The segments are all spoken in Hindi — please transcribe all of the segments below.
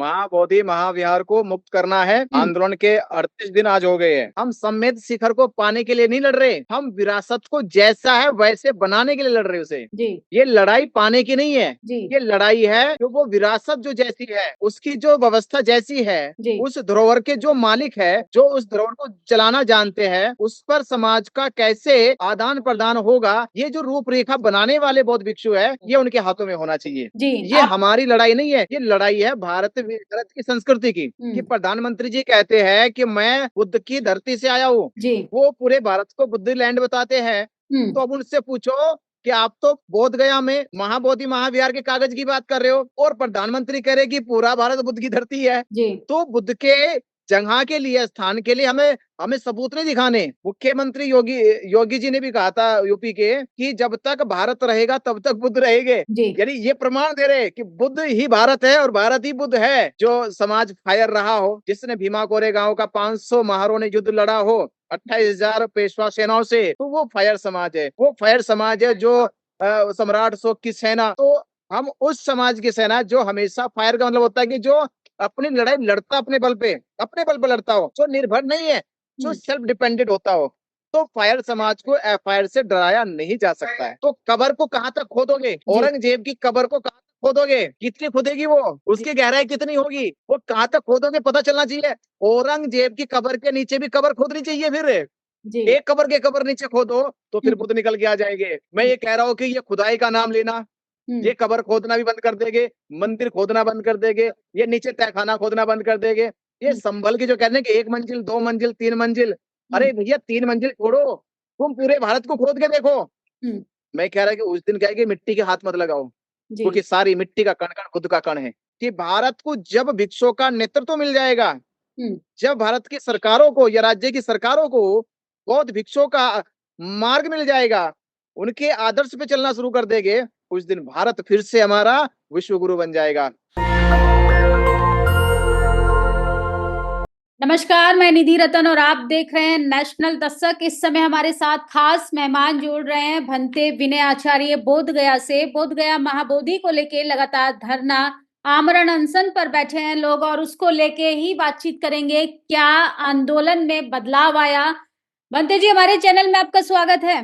महाबोधि महाविहार को मुक्त करना है। आंदोलन के 38 दिन आज हो गए हैं। हम सम्मेद शिखर को पाने के लिए नहीं लड़ रहे, हम विरासत को जैसा है वैसे बनाने के लिए लड़ रहे उसे। जी ये लड़ाई पाने की नहीं है, जी ये लड़ाई है जो वो विरासत जो जैसी है, उसकी जो व्यवस्था जैसी है, जी उस धरोहर के जो मालिक है, जो उस धरोहर को चलाना जानते हैं, उस पर समाज का कैसे आदान प्रदान होगा, ये जो रूपरेखा बनाने वाले बौद्ध भिक्षु है, ये उनके हाथों में होना चाहिए। जी ये हमारी लड़ाई नहीं है, ये लड़ाई है भारत की संस्कृति की। कि प्रधानमंत्री जी कहते हैं कि मैं बुद्ध की धरती से आया हूँ, जी वो पूरे भारत को बुद्ध लैंड बताते हैं। तो अब उनसे पूछो कि आप तो बोध गया में महाबोधि महाविहार के कागज की बात कर रहे हो और प्रधानमंत्री कह रहे कि पूरा भारत बुद्ध की धरती है। जी तो बुद्ध के जगह के लिए, स्थान के लिए हमें हमें सबूत नहीं दिखाने। मुख्यमंत्री योगी योगी जी ने भी कहा था यूपी के कि जब तक भारत रहेगा तब तक बुद्ध रहेंगे। यानी ये प्रमाण दे रहे कि बुद्ध ही भारत है और भारत ही बुद्ध है। जो समाज फायर रहा हो, जिसने भीमा कोरेगांव का 500 महारों ने युद्ध लड़ा हो 28,000 पेशवा सेनाओं से, तो वो फायर समाज है। वो फायर समाज है जो सम्राट अशोक की सेना। तो हम उस समाज की सेना जो हमेशा फायर का मतलब होता है कि जो अपनी लड़ाई लड़ता अपने बल पे लड़ता हो, जो निर्भर नहीं है, जो सेल्फ डिपेंडेंट होता हो। तो फायर समाज को एफआईआर से डराया नहीं जा सकता है। तो कबर को कहाँ तक खोदोगे? औरंगजेब की कबर को कहाँ तक खोदोगे? कितनी खोदेगी वो? उसकी गहराई कितनी होगी? वो कहाँ तक खोदोगे पता चलना चाहिए। औरंगजेब की कबर के नीचे भी कबर खोदनी चाहिए। फिर एक कबर के कबर नीचे खोदो तो फिर बुद्ध निकल के आ जाएंगे। मैं ये कह रहा हूँ कि ये खुदाई का नाम लेना, ये कबर खोदना भी बंद कर देंगे, मंदिर खोदना बंद कर देंगे, ये नीचे तहखाना खोदना बंद कर देंगे। ये संभल के जो कहते हैं कि 1 मंजिल 2 मंजिल 3 मंजिल, अरे भैया 3 मंजिल छोड़ो, तुम पूरे भारत को खोद के देखो। मैं कह रहा कि उस दिन क्या है कि मिट्टी के हाथ मत लगाओ, क्योंकि सारी मिट्टी का कण कण खुद का कण है। कि भारत को जब भिक्षुओं का नेतृत्व मिल जाएगा, जब भारत की सरकारों को या राज्य की सरकारों को बौद्ध भिक्षुओं का मार्ग मिल जाएगा, उनके आदर्श पे चलना शुरू कर देंगे, उस दिन भारत फिर से हमारा विश्व गुरु बन जाएगा। नमस्कार, मैं निधि रतन और आप देख रहे हैं नेशनल दस्तक। इस समय हमारे साथ खास मेहमान जुड़ रहे हैं भंते विनय आचार्य बोध गया से। बोध गया महाबोधि को लेके लगातार धरना, आमरण अनशन पर बैठे हैं लोग और उसको लेके ही बातचीत करेंगे। क्या आंदोलन में बदलाव आया? भंते जी, हमारे चैनल में आपका स्वागत है।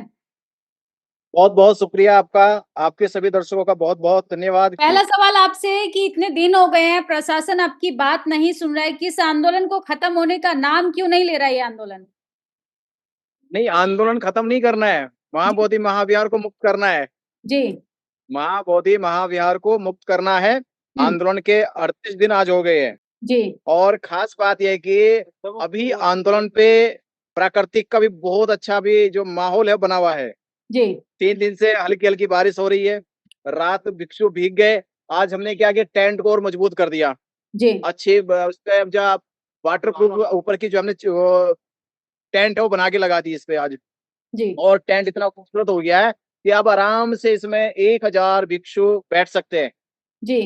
बहुत बहुत शुक्रिया आपका, आपके सभी दर्शकों का बहुत बहुत धन्यवाद। पहला सवाल आपसे है कि इतने दिन हो गए हैं, प्रशासन आपकी बात नहीं सुन रहा है, किस आंदोलन को खत्म होने का नाम क्यों नहीं ले रहा है ये आंदोलन? नहीं, आंदोलन खत्म नहीं करना है, महाबोधि महाविहार को मुक्त करना है जी। महाबोधि महाविहार को मुक्त करना है। आंदोलन के 38 दिन आज हो गए हैं जी। और खास बात यह है कि अभी आंदोलन पे प्राकृतिक का भी बहुत अच्छा भी जो माहौल है बना हुआ है। जी। 3 दिन से हल्की हल्की बारिश हो रही है, रात भिक्षु भीग गए। आज हमने क्या किया, टेंट को और मजबूत कर दिया। जी। अच्छी उसपे जो वाटर प्रूफ ऊपर की जो हमने टेंट है वो बना के लगा दी इस पे आज। जी। और टेंट इतना खूबसूरत हो गया है कि अब आराम से इसमें 1000 भिक्षु बैठ सकते हैं। जी।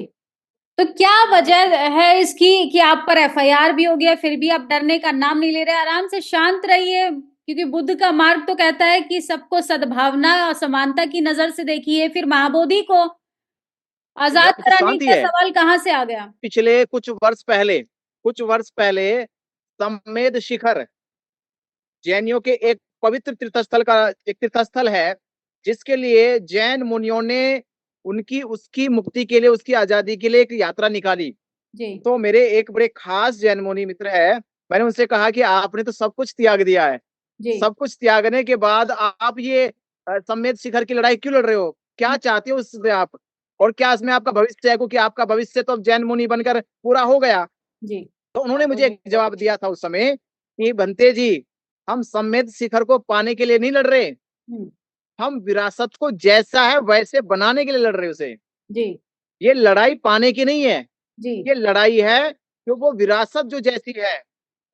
तो क्या वजह है इसकी कि आप पर एफआईआर भी हो गया, फिर भी आप डरने का नाम नहीं ले रहे? आराम से शांत रहिए, क्योंकि बुद्ध का मार्ग तो कहता है कि सबको सद्भावना और समानता की नजर से देखिए। फिर महाबोधि को आजाद तो कराने शांति का है। सवाल कहाँ से आ गया? पिछले कुछ वर्ष पहले सम्मेद शिखर जैनियों के एक पवित्र तीर्थस्थल है, जिसके लिए जैन मुनियों ने उसकी मुक्ति के लिए, उसकी आजादी के लिए एक यात्रा निकाली। जी। तो मेरे एक बड़े खास जैन मुनि मित्र है, मैंने उनसे कहा कि आपने तो सब कुछ त्याग दिया है, जी। सब कुछ त्यागने के बाद आप ये सम्मेद शिखर की लड़ाई क्यों लड़ रहे हो? क्या चाहते हो इससे आप? और क्या इसमें आपका भविष्य है? क्योंकि आपका भविष्य तो अब जैन मुनि बनकर पूरा हो गया। जी। तो उन्होंने मुझे एक जवाब दिया था उस समय कि भंते जी, हम सम्मेद शिखर को पाने के लिए नहीं लड़ रहे, हम विरासत को जैसा है वैसे बनाने के लिए लड़ रहे उसे। जी। ये लड़ाई पाने की नहीं है, जी। ये लड़ाई है कि वो विरासत जो जैसी है,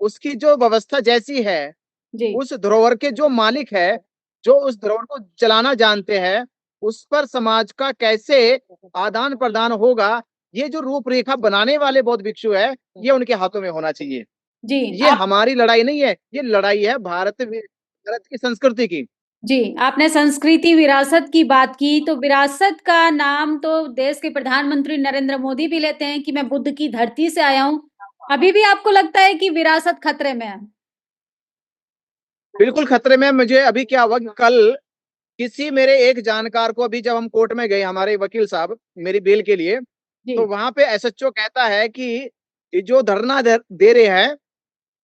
उसकी जो व्यवस्था जैसी है, जी। उस धरोहर के जो मालिक है, जो उस धरोहर को चलाना जानते हैं, उस पर समाज का कैसे आदान प्रदान होगा, ये जो रूपरेखा बनाने वाले बौद्ध भिक्षु है, ये उनके हाथों में होना चाहिए। जी। ये हमारी लड़ाई नहीं है, ये लड़ाई है भारत की संस्कृति की। जी, आपने संस्कृति विरासत की बात की, तो विरासत का नाम तो देश के प्रधानमंत्री नरेंद्र मोदी भी लेते हैं कि मैं बुद्ध की धरती से आया हूँ। अभी भी आपको लगता है कि विरासत खतरे में है? बिल्कुल खतरे में। मुझे अभी क्या हुआ कि कल किसी मेरे एक जानकार को, अभी जब हम कोर्ट में गए हमारे वकील साहब मेरी बेल के लिए, तो जी, वहां पे एसएचओ कहता है कि ये जो धरना दे रहे हैं,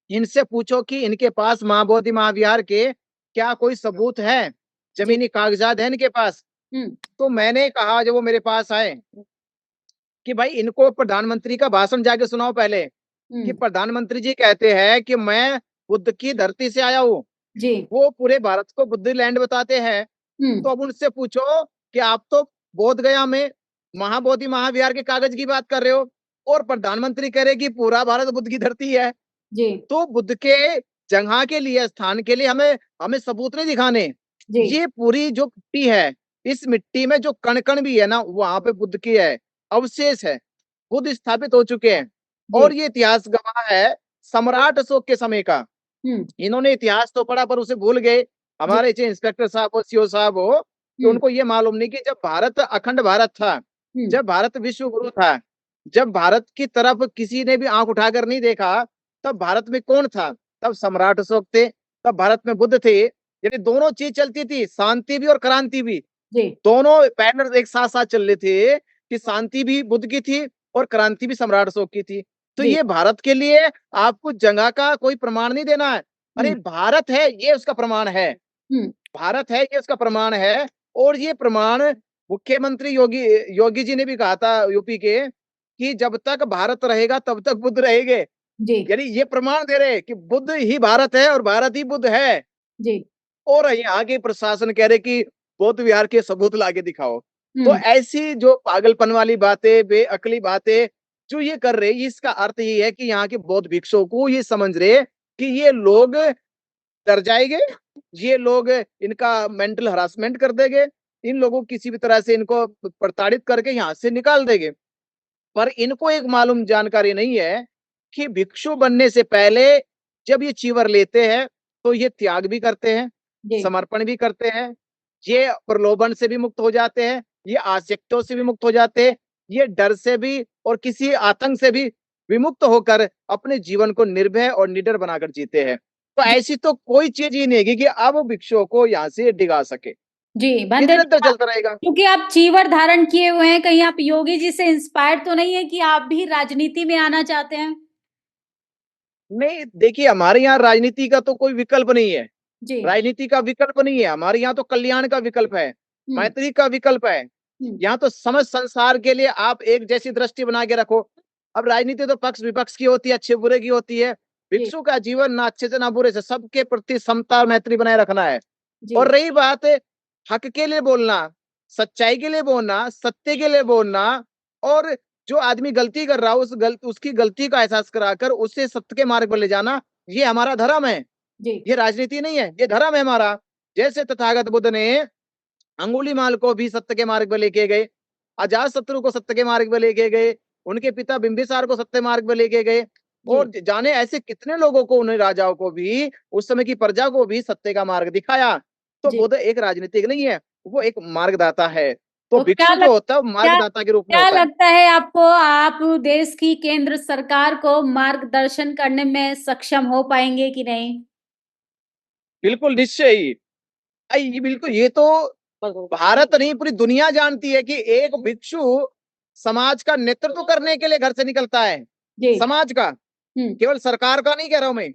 इनसे पूछो कि इनके पास माँ बोधि महाविहार के क्या कोई सबूत है, जी। जमीनी कागजात है इनके पास। हुँ, तो मैंने कहा जब वो मेरे पास आए कि भाई इनको प्रधानमंत्री का भाषण जाके सुनाओ पहले, कि हुँ, प्रधानमंत्री जी कहते हैं कि मैं बुद्ध की धरती से आया हूँ। जी, वो पूरे भारत को बुद्ध लैंड बताते हैं। हुँ, तो अब उनसे पूछो कि आप तो बोध गया में महाबोधि महाविहार के कागज की बात कर रहे हो और प्रधानमंत्री कह रहे कि पूरा भारत बुद्ध की धरती है। जी, तो बुद्ध के जगह के लिए, स्थान के लिए हमें हमें सबूत नहीं दिखाने। जी, ये पूरी जो मिट्टी है, इस मिट्टी में जो कण-कण भी है ना, वहाँ पे बुद्ध की है, अवशेष है। बुद्ध स्थापित हो चुके हैं जी, और ये इतिहास गवाह है सम्राट अशोक के समय का। हुँ, इन्होंने इतिहास तो पढ़ा पर उसे भूल गए। जी, हमारे चाहे इंस्पेक्टर साहब हो, सीओ साहब हो, कि हुँ, उनको ये मालूम नहीं कि जब भारत अखंड भारत था, हुँ, जब भारत विश्व गुरु था, जब भारत की तरफ किसी ने भी आँख उठाकर नहीं देखा, तब भारत में कौन था? तब सम्राट अशोक थे, तब भारत में बुद्ध थे। यानी दोनों चीज़ चलती थी, शांति भी और क्रांति भी। जी, दोनों पैनल एक साथ-साथ चल रहे थे कि शांति भी बुद्ध की थी और क्रांति भी सम्राट अशोक की थी। तो जी, ये भारत के लिए आपको जगह का कोई प्रमाण नहीं देना है। अरे हुँ, भारत है, ये उसका प्रमाण है। हुँ, भारत है, ये उसका प्रमाण है और ये प्रमाण मुख्यमंत्री योगी योगी जी ने भी कहा था यूपी के कि जब तक भारत रहेगा तब तक बुद्ध रहेंगे। जी, यानी ये प्रमाण दे रहे हैं कि बुद्ध ही भारत है और भारत ही बुद्ध है। जी, और यहाँ के प्रशासन कह रहे कि बौद्ध विहार के सबूत लाके दिखाओ। तो हुँ, ऐसी जो पागलपन वाली बातें, बेअक्ली बातें जो ये कर रहे हैं, इसका अर्थ ये है कि यहाँ के बौद्ध भिक्षुओं को ये समझ रहे कि ये लोग डर जाएंगे, ये लोग इनका मेंटल हरासमेंट कर देंगे, इन लोगों को किसी भी तरह से इनको प्रताड़ित करके यहाँ से निकाल देंगे। पर इनको एक मालूम जानकारी नहीं है कि भिक्षु बनने से पहले जब ये चीवर लेते हैं, तो ये त्याग भी करते हैं, जी, समर्पण भी करते हैं, ये प्रलोभन से भी मुक्त हो जाते हैं, ये आसक्तों से भी मुक्त हो जाते हैं, ये डर से भी और किसी आतंक से भी विमुक्त होकर अपने जीवन को निर्भय और निडर बनाकर जीते हैं। तो जी, ऐसी तो कोई चीज़ ही नहीं है कि अब भिक्षुओं को यहाँ से डिगा सके। जी, ये भंते जी निरंतर चलता रहेगा। क्योंकि आप चीवर धारण किए हुए हैं, कहीं आप योगी जी से इंस्पायर्ड तो नहीं है कि आप भी राजनीति में आना चाहते हैं? नहीं, देखिए हमारे यहाँ राजनीति का तो कोई विकल्प नहीं है। जी, राजनीति का विकल्प नहीं है, हमारे यहाँ तो कल्याण का विकल्प है, हुँ, मैत्री का विकल्प है। हुँ, यहाँ तो समस्त संसार के लिए आप एक जैसी दृष्टि बना के रखो। अब राजनीति तो पक्ष-विपक्ष की होती है, अच्छे-बुरे की होती है। जी, भिक्षु का जीवन ना अच्छे से ना बुरे से, सबके प्रति समता और मैत्री बनाए रखना है। और जी, रही बात हक के लिए बोलना, सच्चाई के लिए बोलना, सत्य के लिए बोलना और जो आदमी गलती कर रहा है उसकी गलती का एहसास कराकर उसे सत्य के मार्ग पर ले जाना, ये हमारा धर्म है। जी, ये राजनीति नहीं है, ये धर्म है हमारा। जैसे तथागत बुद्ध ने अंगुलीमाल को भी सत्य के मार्ग पे लेके गए, अजातशत्रु को सत्य के मार्ग पे लेके गए, उनके पिता बिंबिसार को सत्य मार्ग पे लेके गए जी, और जाने ऐसे कितने लोगों को, उन्हें राजाओं को भी, उस समय की प्रजा को भी सत्य का मार्ग दिखाया। तो जी। बुद्ध एक राजनीतिक नहीं है, वो एक मार्गदाता है। तो तो भिक्षु जो होता है वो क्या मार्गदाता के रूप में क्या होता है। लगता है आपको आप देश की केंद्र सरकार को मार्गदर्शन करने में सक्षम हो पाएँगे कि नहीं? बिल्कुल निश्चय ही। ये बिल्कुल, ये तो भारत नहीं पूरी दुनिया जानती है कि एक भिक्षु समाज का नेतृत्व करने के लिए घर से निकलता है। जी, समाज का, हुँ, केवल सरकार का नहीं कह रहा हूं मैं,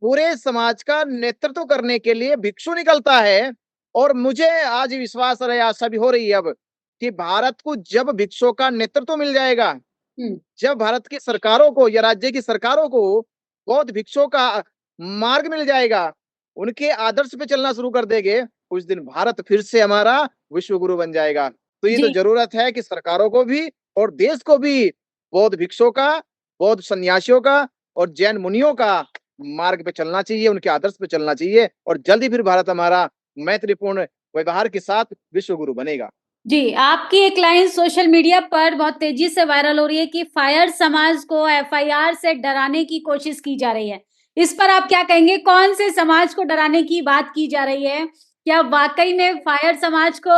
पूरे समाज का नेतृत्व करने के लिए भिक्षु निकलता है। और मुझे आज विश्वास और आशा भी हो रही है अब कि भारत को जब भिक्षुओं का नेतृत्व मिल जाएगा, हुँ, जब भारत की सरकारों को या राज्य की सरकारों को बौद्ध भिक्षुओं का मार्ग मिल जाएगा, उनके आदर्श पे चलना शुरू कर देंगे, उस दिन भारत फिर से हमारा विश्व गुरु बन जाएगा। तो ये तो जी, जरूरत है कि सरकारों को भी और देश को भी बौद्ध भिक्षुओं का, बौद्ध सन्यासियों का और जैन मुनियों का मार्ग पे चलना चाहिए, उनके आदर्श पे चलना चाहिए और जल्द ही फिर भारत हमारा मैत्रीपूर्ण व्यवहार के साथ विश्व गुरु बनेगा। जी। आपकी एक लाइन सोशल मीडिया पर बहुत तेज़ी से वायरल हो रही है कि फायर समाज को एफआईआर से डराने की कोशिश की जा रही है। इस पर आप क्या कहेंगे? कौन से समाज को डराने की बात की जा रही है? क्या वाकई में फायर समाज को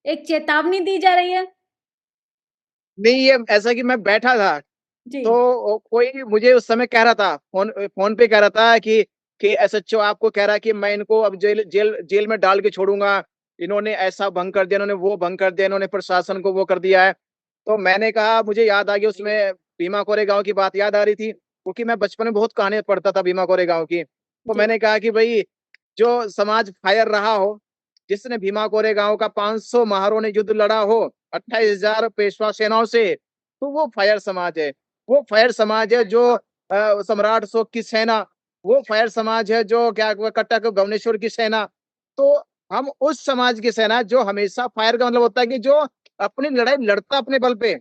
एक चेतावनी दी जा रही है? नहीं, ये ऐसा कि मैं बैठा था तो कोई मुझे उस समय कह रहा था, फोन पे कह रहा था कि एसएचओ आपको कह रहा है कि मैं इनको अब जेल में डाल के छोड़ूंगा, इन्होंने ऐसा भंग कर दिया, इन्होंने वो भंग कर दिया, इन्होंने प्रशासन को वो कर दिया है। तो मैंने कहा, मुझे याद आ गया, उसमें भीमा कोरेगांव की बात याद आ रही थी, क्योंकि मैं बचपन में बहुत कहानियां पढ़ता था भीमा कोरेगांव की। तो मैंने कहा कि भाई, जो समाज फायर रहा हो, जिसने भीमा कोरेगांव का 500 महारों ने युद्ध लड़ा हो 28,000 पेशवा सेनाओं से, तो वो फायर समाज है। वो फायर समाज है जो सम्राट अशोक की सेना, वो फायर समाज है जो क्या कटक भुवनेश्वर की सेना। तो हम उस समाज की सेना जो हमेशा फायर का मतलब होता है कि जो अपनी लड़ाई लड़ता अपने बल पे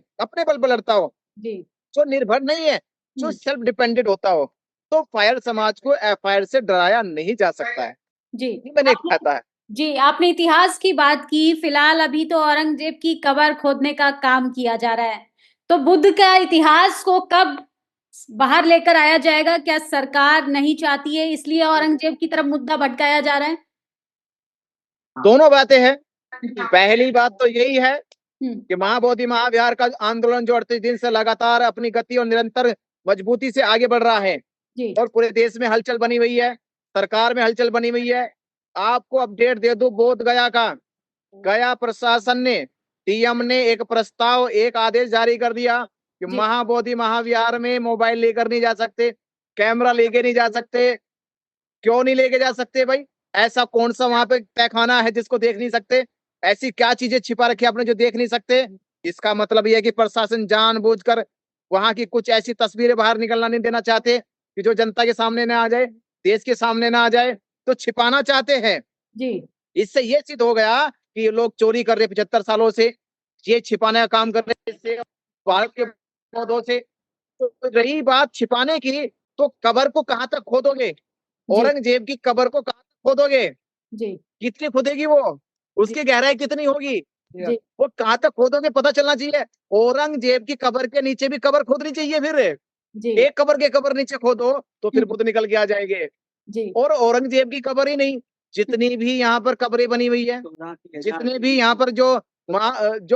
लड़ता हो, जो निर्भर नहीं है, जो सेल्फ डिपेंडेंट होता हो। तो फायर समाज को फायर से डराया नहीं जा सकता है। मैंने कहता है। जी, आपने इतिहास की बात की, फिलहाल अभी तो औरंगजेब की कब्र खोदने का काम किया जा रहा है। तो बुद्ध का इतिहास को कब बाहर लेकर आया जाएगा? क्या सरकार नहीं चाहती है, इसलिए औरंगजेब की तरफ मुद्दा भटकाया जा रहा है? दोनों बातें हैं। पहली बात तो यही है कि महाबोधि महाविहार का आंदोलन जो 38 दिन से लगातार अपनी गति और निरंतर मजबूती से आगे बढ़ रहा है, और पूरे देश में हलचल बनी हुई है, सरकार में हलचल बनी हुई है। आपको अपडेट दे दूं, बोध गया का, गया प्रशासन ने, डीएम ने एक प्रस्ताव, एक आदेश जारी कर दिया कि महाबोधि महाविहार में मोबाइल लेकर नहीं जा सकते, कैमरा लेके नहीं जा सकते। क्यों नहीं लेके जा सकते भाई? ऐसा कौन सा वहां पे तहखाना है जिसको देख नहीं सकते? ऐसी क्या चीजें छिपा रखी आपने जो देख नहीं सकते? इसका मतलब यह है कि प्रशासन जानबूझकर वहां की कुछ ऐसी तस्वीरें बाहर निकलना नहीं देना चाहते कि जो जनता के सामने ना आ जाए, देश के सामने ना आ जाए, तो छिपाना चाहते हैं। इससे ये सिद्ध हो गया कि ये लोग चोरी कर रहे 75 सालों से, ये छिपाने का काम कर रहे हैं भारत के पौधों से। तो रही बात छिपाने की, तो कब्र को कहां तक खोदोगे? औरंगजेब की कब्र को कहां तक खोदोगे? कितनी खोदेगी वो? उसकी गहराई कितनी होगी? वो कहां तक खोदोगे पता चलना चाहिए। औरंगजेब की कब्र के नीचे भी कब्र खोदनी चाहिए। फिर एक कब्र के कब्र नीचे खोदो तो फिर बुद्ध निकल के आ जाएंगे। और औरंगजेब की कब्र ही नहीं, जितनी भी यहाँ पर कब्रें बनी हुई है, जितने भी यहाँ पर जो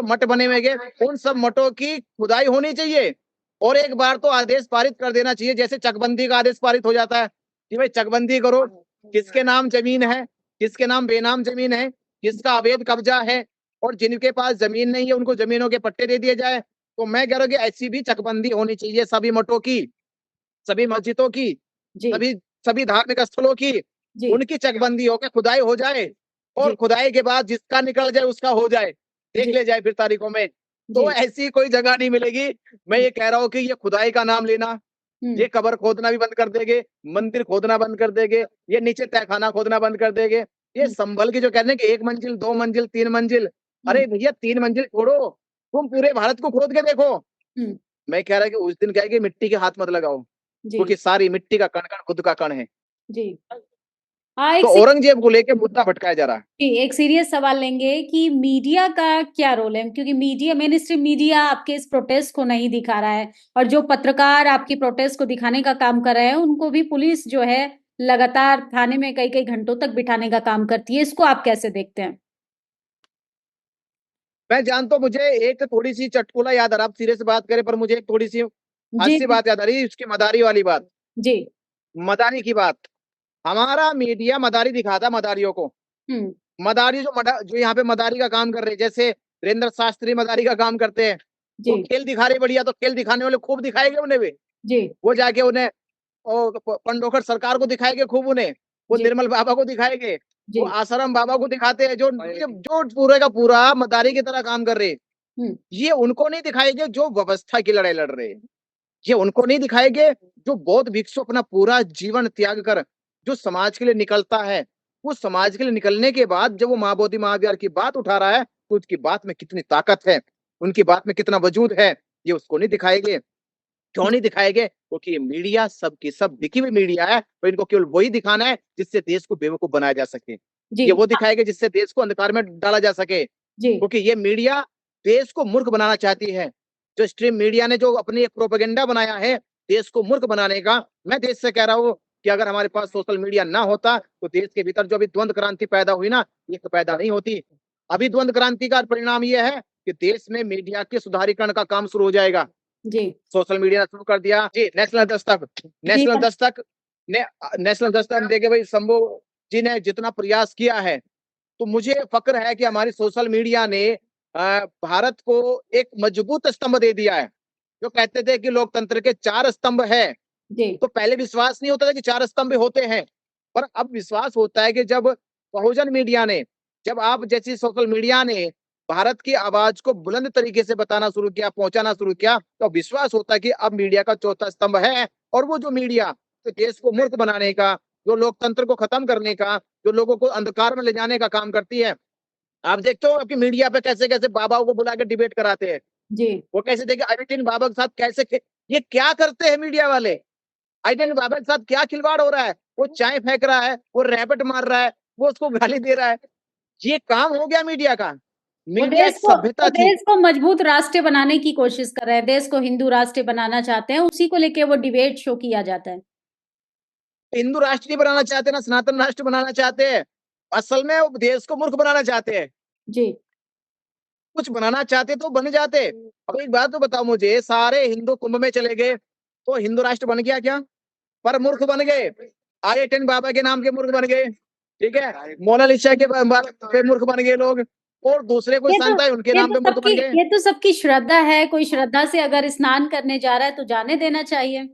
मठ बने हुए हैं, उन सब मठों की खुदाई होनी चाहिए। और एक बार तो आदेश पारित कर देना चाहिए, जैसे चकबंदी का आदेश पारित हो जाता है कि भाई चकबंदी करो, किसके नाम जमीन है, किसके नाम बेनाम जमीन है, किसका अवैध कब्जा है, और जिनके पास जमीन नहीं है उनको जमीनों के पट्टे दे दिए जाए। तो मैं कह रहा हूँ कि ऐसी भी चकबंदी होनी चाहिए सभी मठों की, सभी मस्जिदों की, सभी सभी धार्मिक स्थलों की। उनकी चकबंदी हो के खुदाई हो जाए, और खुदाई के बाद जिसका निकल जाए उसका हो जाए, देख ले जाए फिर तारीखों में। तो ऐसी कोई जगह नहीं मिलेगी। मैं ये कह रहा हूँ कि ये खुदाई का नाम लेना, ये कब्र खोदना भी बंद कर देंगे, मंदिर खोदना बंद कर देंगे, ये नीचे तहखाना खोदना बंद कर देंगे। ये संभल के जो कहने कि 1 मंजिल 2 मंजिल 3 मंजिल, अरे भैया 3 मंजिल छोड़ो, तुम पूरे भारत को खोद के देखो। मैं कह रहा कि उस दिन क्या है कि मिट्टी के हाथ मत लगाओ, क्योंकि सारी मिट्टी का कण कण खुद का कण है। तो औरंगजेब को लेके मुद्दा भटकाया जा रहा है। एक सीरियस सवाल लेंगे कि मीडिया का क्या रोल है, क्योंकि मीडिया, मेन स्ट्रीम मीडिया आपके इस प्रोटेस्ट को नहीं दिखा रहा है, और जो पत्रकार आपकी प्रोटेस्ट को दिखाने का काम कर रहे हैं उनको भी पुलिस जो है लगातार थाने में कई कई घंटों तक बिठाने का काम करती है। इसको आप कैसे देखते हैं? मैं जानता हूँ, मुझे एक थोड़ी सी चटकुला याद आ रहा, आप सीरियस बात करें पर मुझे एक थोड़ी सी हास्य बात याद आ रही है, उसकी मदारी वाली बात। मदारी की बात, हमारा मीडिया मदारी दिखाता मदारियों को। मदारी जो यहाँ पे मदारी का काम कर रहे हैं, जैसे वीरेंद्र शास्त्री मदारी का काम करते हैं, वो खेल दिखा रहे बढ़िया, तो खेल दिखाने वाले खूब दिखाएंगे उन्हें भी। वो जाके उन्हें पंडोखर सरकार को दिखाएंगे खूब, उन्हें वो निर्मल बाबा को दिखाएंगे, वो आसाराम बाबा को दिखाते हैं, जो पूरे का पूरा मदारी की तरह काम कर रहे हैं। ये उनको नहीं दिखाएंगे जो व्यवस्था की लड़ाई लड़ रहे हैं, ये उनको नहीं दिखाएंगे जो बौद्ध भिक्षु अपना पूरा जीवन त्याग कर जो समाज के लिए निकलता है। वो समाज के लिए निकलने के बाद जब वो महाबोधि महाविहार की बात उठा रहा है, तो उसकी बात में कितनी ताकत है, उनकी बात में कितना वजूद है, ये उसको नहीं दिखाएंगे। क्यों नहीं दिखाएंगे? क्योंकि मीडिया सबकी सब बिकी हुई मीडिया है, तो इनको केवल वही दिखाना है जिससे देश को बेवकूफ बनाया जा सके। ये वो दिखाएंगे जिससे देश को अंधकार में डाला जा सके, क्योंकि ये मीडिया देश को मूर्ख बनाना चाहती है। जो स्ट्रीम मीडिया ने जो अपनी एक प्रोपेगेंडा बनाया है देश को मूर्ख बनाने का, मैं देश से कह रहा हूँ कि अगर हमारे पास सोशल मीडिया ना होता तो देश के भीतर जो अभी द्वंद्व क्रांति पैदा हुई ना, ये तो पैदा नहीं होती। अभी द्वंद्व क्रांति का परिणाम ये है कि देश में मीडिया के सुधारीकरण का काम शुरू हो जाएगा। जी, सोशल मीडिया ने शुरू कर दिया जी। नेशनल दस्तक नेशनल दस्तक देखे भाई, शंभू जी ने जितना प्रयास किया है, तो मुझे फक्र है कि हमारी सोशल मीडिया ने भारत को एक मजबूत स्तंभ दे दिया है। जो कहते थे कि लोकतंत्र के 4 स्तंभ है, तो पहले विश्वास नहीं होता था कि 4 स्तंभ होते हैं, पर अब विश्वास होता है कि जब बहुजन मीडिया ने, जब आप जैसी सोशल मीडिया ने भारत की आवाज को बुलंद तरीके से बताना शुरू किया, पहुंचाना शुरू किया, तो विश्वास होता है कि अब मीडिया का चौथा स्तंभ है। और वो जो मीडिया तो देश को मूर्ख बनाने का, जो लोकतंत्र को खत्म करने का, जो लोगों को अंधकार में ले जाने का काम करती है। आप देखते हो आपकी मीडिया पे कैसे कैसे बाबाओं को बुला के डिबेट कराते हैं जी। वो कैसे देखिए आइडेंटिटी बाबा के साथ कैसे ये क्या करते हैं मीडिया वाले। आइडेंटिटी बाबा के साथ क्या खिलवाड़ हो रहा है, वो चाय फेंक रहा है, वो रैपेट मार रहा है, वो उसको गाली दे रहा है। ये काम हो गया मीडिया का। मीडिया एक सभ्यता थी। देश को मजबूत राष्ट्र बनाने की कोशिश कर रहे हैं, देश को हिंदू राष्ट्र बनाना चाहते हैं, उसी को लेके वो डिबेट शो किया जाता है। हिंदू राष्ट्र नहीं बनाना चाहते ना सनातन राष्ट्र बनाना चाहते हैं, असल में वो देश को मूर्ख बनाना चाहते हैं जी। कुछ बनाना चाहते तो बन जाते। अब एक बात तो बताओ मुझे, सारे हिंदू कुंभ में चले गए तो हिंदू राष्ट्र बन गया क्या? पर मूर्ख बन गए। आर्यटन बाबा के नाम के मूर्ख बन गए, ठीक है, मोनालिसा के पे मूर्ख बन गए लोग, और दूसरे कोई संत है उनके नाम पे मूर्ख बन गए। ये तो सबकी श्रद्धा है, कोई श्रद्धा से अगर स्नान करने जा रहा है तो जाने देना चाहिए।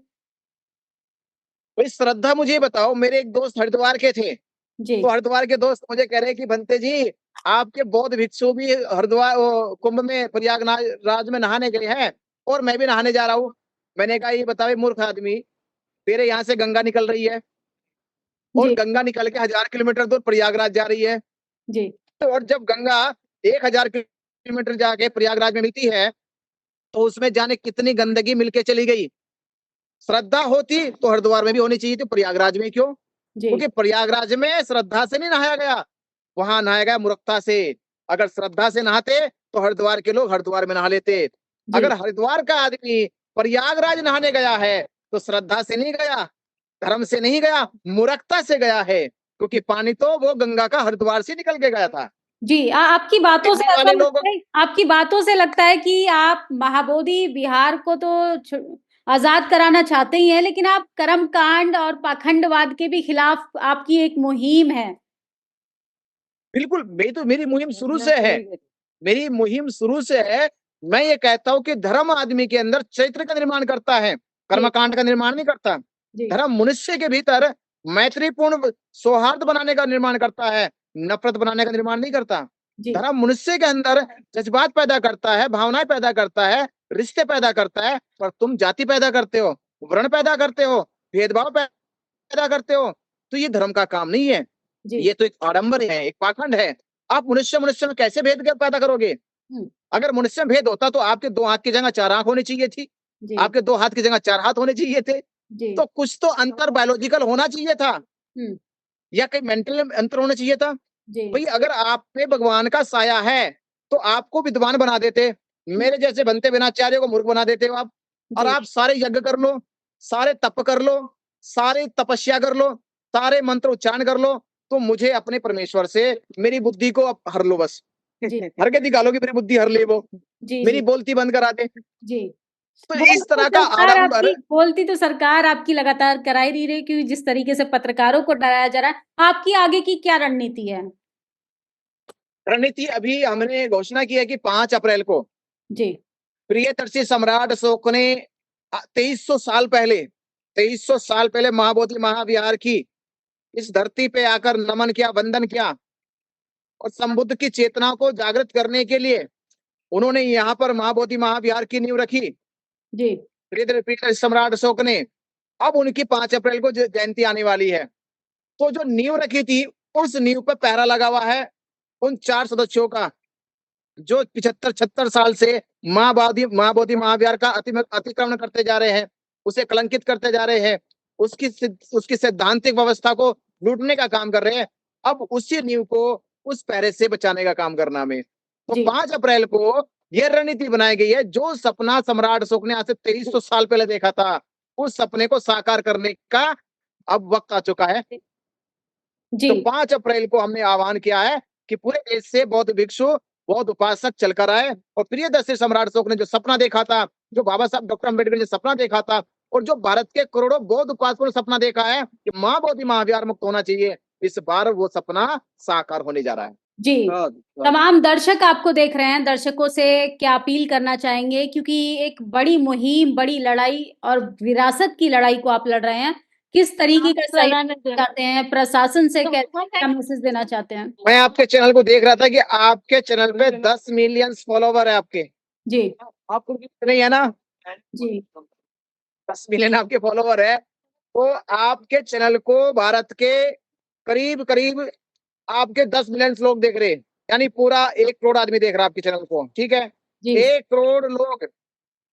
भाई श्रद्धा मुझे बताओ, मेरे एक दोस्त हरिद्वार के थे जी। तो हरिद्वार के दोस्त मुझे कह रहे कि बनते जी आपके बौद्ध भिक्षु भी हरिद्वार कुंभ में प्रयागराज में नहाने गए हैं और मैं भी नहाने जा रहा हूँ। मैंने कहा ये बताओ मूर्ख आदमी, तेरे यहाँ से गंगा निकल रही है और गंगा निकल के 1000 किलोमीटर दूर प्रयागराज जा रही है जी। तो और जब गंगा 1000 किलोमीटर जाके प्रयागराज में मिलती है तो उसमें जाने कितनी गंदगी मिलके चली गई। श्रद्धा होती तो हरिद्वार में भी होनी चाहिए थी, प्रयागराज में क्यों? क्योंकि प्रयागराज में श्रद्धा से नहीं नहाया गया, वहां नहाया गया मूर्खता से। अगर श्रद्धा से नहाते तो हरिद्वार के लोग हरिद्वार में नहा लेते। अगर हरिद्वार का आदमी प्रयागराज नहाने गया है तो श्रद्धा से नहीं गया, धर्म से नहीं गया, मूर्खता से गया है, क्योंकि पानी तो वो गंगा का हरिद्वार से निकल के गया था। जी, आपकी बातों से लगता है कि आप महाबोधि विहार को तो आजाद कराना चाहते ही हैं, लेकिन आप कर्मकांड और पाखंडवाद के भी खिलाफ आपकी एक मुहिम है। बिल्कुल, मेरी मुहिम शुरू से है, मेरी मुहिम शुरू से है। मैं ये कहता हूँ कि धर्म आदमी के अंदर चरित्र का निर्माण करता है, कर्मकांड का निर्माण नहीं करता। धर्म मनुष्य के भीतर मैत्रीपूर्ण सौहार्द बनाने का निर्माण करता है, नफरत बनाने का निर्माण नहीं करता। धर्म मनुष्य के अंदर जज्बात पैदा करता है, भावनाएं पैदा करता है, रिश्ते पैदा करता है। पर तुम जाति पैदा करते हो, वर्ण पैदा करते हो, भेदभाव पैदा करते हो, तो ये धर्म का काम नहीं है। ये तो एक आडंबर है, एक पाखंड है। आप मनुष्य में कैसे भेद पैदा करोगे? अगर मनुष्य में भेद होता तो आपके 2 हाथ की जगह 4 आंख होनी चाहिए थी, आपके 2 हाथ की जगह 4 हाथ होने चाहिए थे। तो कुछ तो अंतर बायोलॉजिकल होना चाहिए था, या कहीं मेंटल अंतर होना चाहिए था। भाई अगर आप पे भगवान का साया है तो आपको विद्वान बना देते, मेरे जैसे बनते बिनाचार्य को मूर्ख बना देते हो आप। और आप सारे यज्ञ कर लो, सारे तप कर लो, सारे तपस्या कर लो, सारे मंत्र उच्चारण कर लो, तो मुझे अपने परमेश्वर से मेरी बुद्धि को अब हर लो बस। हर के निकालो कि मेरी बुद्धि हर ले वो, मेरी बोलती बंद करा दे। तो इस तरह का आडंबर बोलती तो सरकार आपकी लगातार करा ही रही है, क्योंकि जिस तरीके से पत्रकारों को डराया जा रहा है। आपकी आगे की क्या रणनीति है? रणनीति अभी हमने घोषणा की है कि 5 अप्रैल को प्रियदर्शी सम्राट अशोक ने 2300 साल पहले महाबोधि महाविहार की इस धरती पे आकर नमन किया, वंदन किया, और संबुद्ध की चेतना को जागृत करने के लिए उन्होंने यहाँ पर महाबोधि महाविहार की नींव रखी प्रियदर्शी सम्राट अशोक ने। अब उनकी 5 अप्रैल को जयंती आने वाली है, तो जो नींव रखी थी उस नींव पर पहरा लगा हुआ है उन 4 सदस्यों का, जो 75-76 साल से महाबोधि महाविहार का अतिक्रमण करते जा रहे हैं, उसे कलंकित करते जा रहे हैं, उसकी सैद्धांतिक व्यवस्था को लूटने का काम कर रहे हैं। अब उसी नींव को उस पहरे से बचाने का काम करना में, तो 5 अप्रैल को यह रणनीति बनाई गई है। जो सपना सम्राट अशोक ने आज से 2300 साल पहले देखा था, उस सपने को साकार करने का अब वक्त आ चुका है। जी। तो 5 अप्रैल को हमने आह्वान किया है कि पूरे देश से बौद्ध भिक्षु, बौद्ध उपासक चलकर आए और प्रियदर्शी सम्राट अशोक ने जो सपना देखा था, जो बाबा साहब डॉक्टर अम्बेडकर ने सपना देखा था और जो भारत के करोड़ों बौद्ध उपासकों ने सपना देखा है कि महाबोधि महाविहार मुक्त होना चाहिए, इस बार वो सपना साकार होने जा रहा है। जी, तमाम दर्शक आपको देख रहे हैं, दर्शकों से क्या अपील करना चाहेंगे? क्योंकि एक बड़ी मुहिम, बड़ी लड़ाई और विरासत की लड़ाई को आप लड़ रहे हैं। किस तरीके का सहयोग चाहते हैं? प्रशासन से क्या मैसेज देना चाहते हैं? मैं आपके चैनल को देख रहा था कि आपके चैनल पे 10 मिलियन फॉलोवर है आपके। जी। आपको नहीं है ना? जी। 10 मिलियन आपके फॉलोवर है, तो आपके चैनल को भारत के करीब आपके 10 मिलियन लोग देख रहे हैं, यानी पूरा 1 करोड़ आदमी देख रहा है आपके चैनल को, ठीक है? 1 करोड़ लोग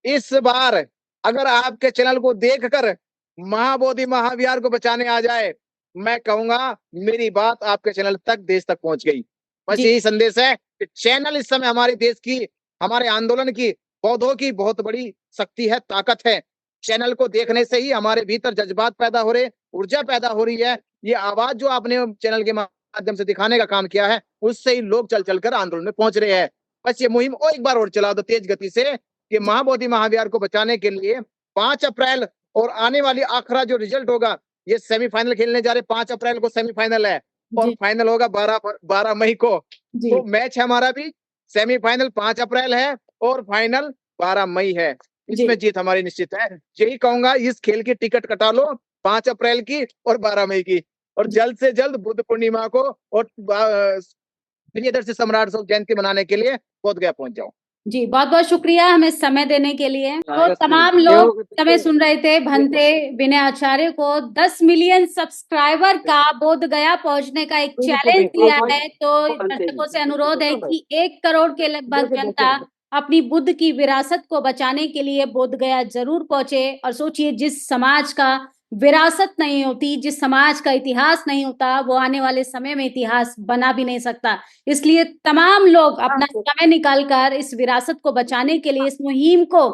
इस बार अगर आपके चैनल को देखकर महाबोधि महाविहार को बचाने आ जाए, मैं कहूंगा मेरी बात आपके चैनल तक, देश तक पहुंच गई। बस यही संदेश है कि चैनल इस समय हमारे देश की, हमारे आंदोलन की, बौद्धों की बहुत बड़ी शक्ति है, ताकत है। चैनल को देखने से ही हमारे भीतर जज्बात पैदा हो रहे, ऊर्जा पैदा हो रही है। ये आवाज जो आपने चैनल के माध्यम से दिखाने का काम किया है, उससे ही लोग चल कर आंदोलन में पहुंच रहे हैं। बस ये मुहिम और एक बार और चला दो तेज गति से कि महाबोधि महाविहार को बचाने के लिए 5 अप्रैल और आने वाली आखिरा जो रिजल्ट होगा, ये सेमीफाइनल खेलने जा रहे, 5 अप्रैल को सेमीफाइनल है और फाइनल होगा 12 मई को। तो मैच है हमारा भी, सेमीफाइनल 5 अप्रैल है और फाइनल 12 मई है। इसमें जीत हमारी निश्चित है। यही कहूंगा, इस खेल की टिकट कटा लो 5 अप्रैल की और 12 मई की, और जल्द से जल्द बुद्ध पूर्णिमा को और प्रियदर्शी सम्राट अशोक जयंती मनाने के लिए बोध गया पहुंच जाओ। जी, बहुत-बहुत शुक्रिया हमें समय देने के लिए। तो तमाम लोग समय सुन रहे थे भंते विनय आचार्य को 10 मिलियन सब्सक्राइबर का बोध गया पहुंचने का एक चैलेंज दिया है। तो दर्शकों से अनुरोध है कि 1 करोड़ के लगभग जनता अपनी बुद्ध की विरासत को बचाने के लिए बोध गया जरूर पहुंचे। और सोचिए, जिस समाज का विरासत नहीं होती, जिस समाज का इतिहास नहीं होता, वो आने वाले समय में इतिहास बना भी नहीं सकता। इसलिए तमाम लोग अपना समय निकालकर इस विरासत को बचाने के लिए, इस मुहिम को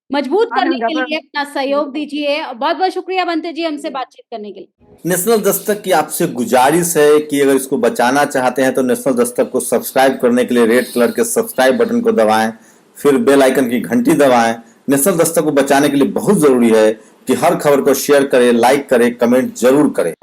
मजबूत करने के लिए अपना सहयोग दीजिए। बहुत बहुत शुक्रिया भंते जी हमसे बातचीत करने के लिए। नेशनल दस्तक की आपसे गुजारिश है कि अगर इसको बचाना चाहते हैं तो नेशनल दस्तक को सब्सक्राइब करने के लिए रेड कलर के सब्सक्राइब बटन को दबाएं, फिर बेल आइकन की घंटी दबाएं। नेशनल दस्तक को बचाने के लिए बहुत जरूरी है कि हर खबर को शेयर करें, लाइक करें, कमेंट जरूर करें।